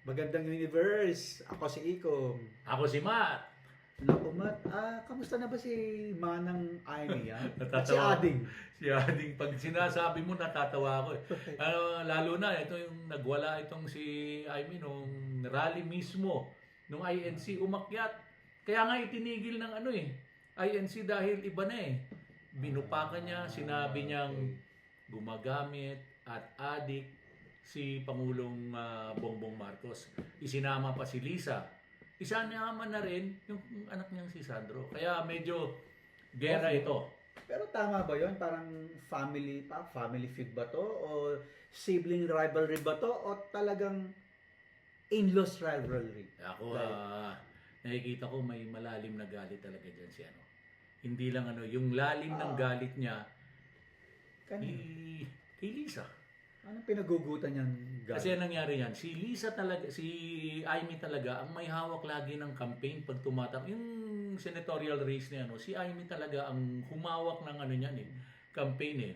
Magandang universe. Ako si Iko. Ako si Matt. Naku, Matt. Kamusta na ba si Manang Aimee, ha? At si Natatawa. Ading? Si Ading, pag sinasabi mo, natatawa ako eh. Lalo na, ito yung nagwala itong si Aimee nung rally mismo, nung INC umakyat. Kaya nga itinigil ng INC dahil iba na eh. Binupakan niya, sinabi niyang gumagamit at adik si Pangulong Bongbong Marcos. Isinama pa si Lisa. Isinama na rin yung anak niyang si Sandro. Kaya medyo gera ito. Pero tama ba yon? Parang family feud ba to? O sibling rivalry ba to? O talagang in-laws rivalry? Ako, nakikita ko may malalim na galit talaga dyan si ano. Hindi lang yung lalim ng galit niya Kanina. kay Lisa. Anong pinagugutan niyang galit? Kasi nangyari yan, si Lisa talaga, si Aimee talaga, ang may hawak lagi ng campaign pag tumatak. Yung senatorial race niya, si Aimee talaga ang humawak ng campaign eh.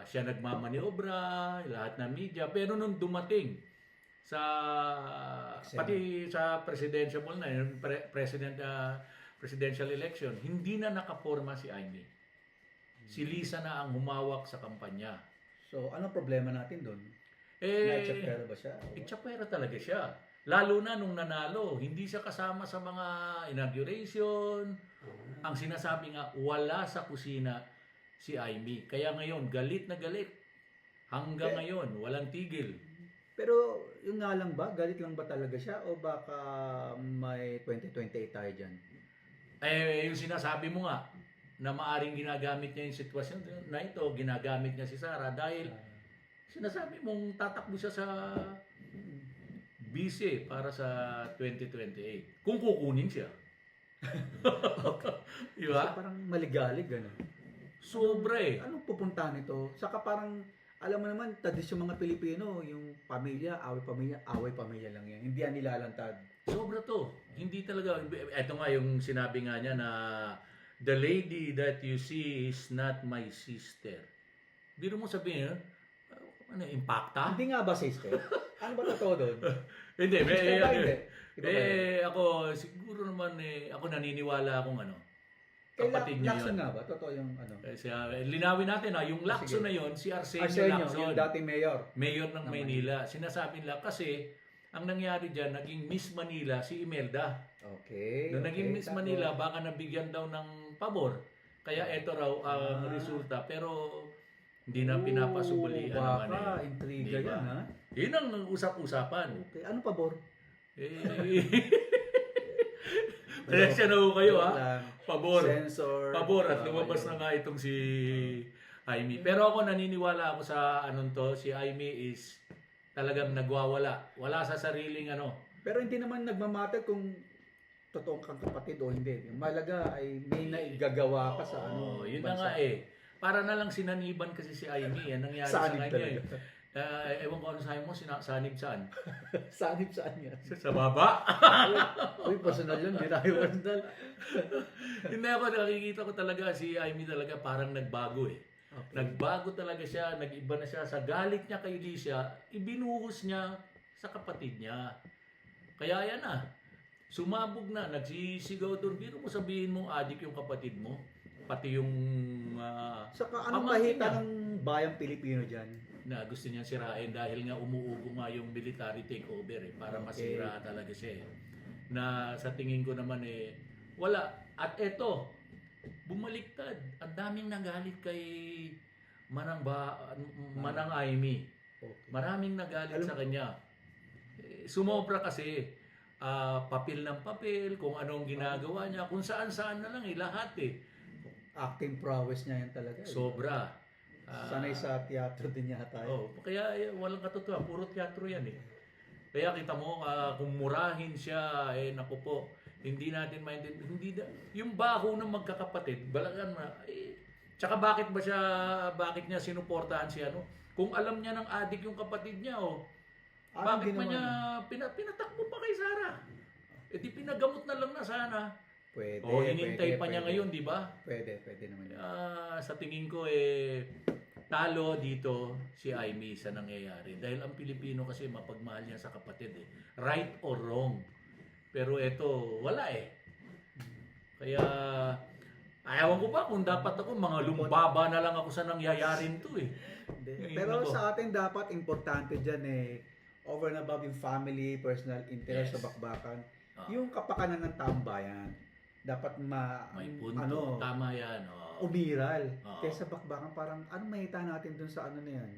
Siya nagmamaniobra, lahat ng media. Pero nung dumating sa pati sa presidential presidential election, hindi na nakaporma si Aimee. Si Lisa na ang humawak sa kampanya. So, anong problema natin doon? Eh, Na-chapera ba siya? Itsapwera talaga siya. Lalo na nung nanalo, hindi siya kasama sa mga inauguration. Ang sinasabi nga, wala sa kusina si Aimee. Kaya ngayon, galit na galit. Hanggang ngayon, walang tigil. Pero yung nga lang ba, galit lang ba talaga siya o baka may 2028 tayo dyan? Yung sinasabi mo nga, na maaring ginagamit niya yung sitwasyon na ito, ginagamit niya si Sara dahil sinasabi mong tatakbo siya sa BC para sa 2028. Kung kukunin siya. Di ba? Kasi parang maligalig, gano'n. Sobra eh. Anong pupuntahan nito? Saka parang, alam mo naman, tradisyon mga Pilipino, yung pamilya, away pamilya lang yan. Hindi yan nilalantad. Sobra to. Hindi talaga. Ito nga yung sinabi nga niya na the lady that you see is not my sister. Biro mo sabihin, impacta? Hindi nga ba, sister? Ano ba totoo doon? Hindi. Sister ba, hindi? Iba ba yun? Ako, siguro naman ako naniniwala akong kapatid niya Lacson yun. nga ba? Totoo yung Kasi linawin natin yung Lacson na yun, si Arsenio Lacson. yung dating mayor. Mayor ng Maynila. Sinasabi nila kasi ang nangyari dyan, naging Miss Manila si Imelda. Okay. Nung naging Miss Manila, baka nabigyan daw ng pabor. Kaya ito raw ang resulta. Pero hindi na pinapasubali. Baka, intriga Diba? yan, ha? Yun ang usap-usapan. Okay. Anong pabor? Presya na ho kayo, ha? Lang. Pabor. Sensor. Pabor. At lumabas na nga itong si Aimee. Pero ako naniniwala ako sa si Aimee is talagang nagwawala. Wala sa sariling Pero hindi naman nagmamatter kung totoong kang kapatid o hindi. Yung malaga ay may naigagawa ka sa yun na nga eh. Para na lang sinaniban kasi si Aimee. Yan nangyari sa Sanib kanya eh. talaga. Ewan ko ano sa'yo mo, sanib saan? Sanib saan yan? Sa baba? Uy, personal yun. Hindi tayo personal. Hindi ako, nakikita ko talaga si Aimee talaga parang nagbago eh. Okay. Nagbago talaga siya, nag-iba na siya. Sa galit niya kay Lisa, ibinuhos niya sa kapatid niya. Kaya yan na. Sumabog na, nagsisigaw doon. Biro mo sabihin mo, adik yung kapatid mo. Pati yung Saka anong pamangkin mahita niya ng bayang Pilipino dyan? na gusto niyang sirain dahil nga umuugo nga yung military takeover para masira talaga siya eh. Na sa tingin ko naman wala. At eto, bumaliktad. Ang daming nagalit kay Manang Aimee. Okay. Maraming nagalit sa kanya. Sumobra kasi papel ng papel, kung anong ginagawa niya, kung saan-saan na lang lahat Acting prowess niya yan talaga. Sobra. Sanay sa teatro din yata. Kaya walang katotohanan, puro teatro yan eh. Kaya kita mo, kung murahin siya, naku po, hindi natin maintindihan. Yung baho ng magkakapatid, balagan na, tsaka bakit niya sinuportahan si kung alam niya ng adik yung kapatid niya, bakit man niya pinatakbo pa kay Sara? Di pinagamot na lang na sana. Pwede. Hinintay pa niya ngayon, di ba? Pwede naman. Sa tingin ko talo dito si Aimee sa nangyayari. Dahil ang Pilipino kasi mapagmahal yan sa kapatid eh. Right or wrong. Pero eto, wala eh. Kaya, ayaw ko pa kung dapat ako, mga lumbaba na lang ako sa nangyayarin to eh. Hindi. Ngayon Pero ako. sa atin dapat importante dyan eh, over and above yung family, personal interest Yes. sa bakbakan, Ah. yung kapakanan ng tambayan. Dapat May punto. ano, Tama yan. umiral. Oo. Kaysa bakbakan parang, ano mahita natin dun sa ano na yan?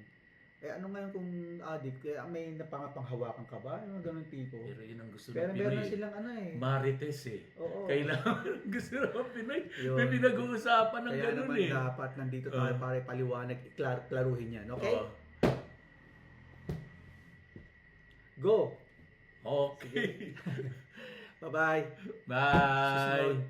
Eh ano ngayon kung addict, kaya may napangapanghawakan ka ba? Yung ganun tipo. Pero yun ang gusto Pero ng meron na Pinoy. silang ano eh. Marites eh. Oo. Kailangan gusto ng Pinoy. Yun. May pinag-uusapan ng Kaya ganun naman eh. dapat nandito tayo Oo. para paliwanag, klaruhin yan. Okay? Oo. Go! Okay. Bye-bye! Bye. Susunod.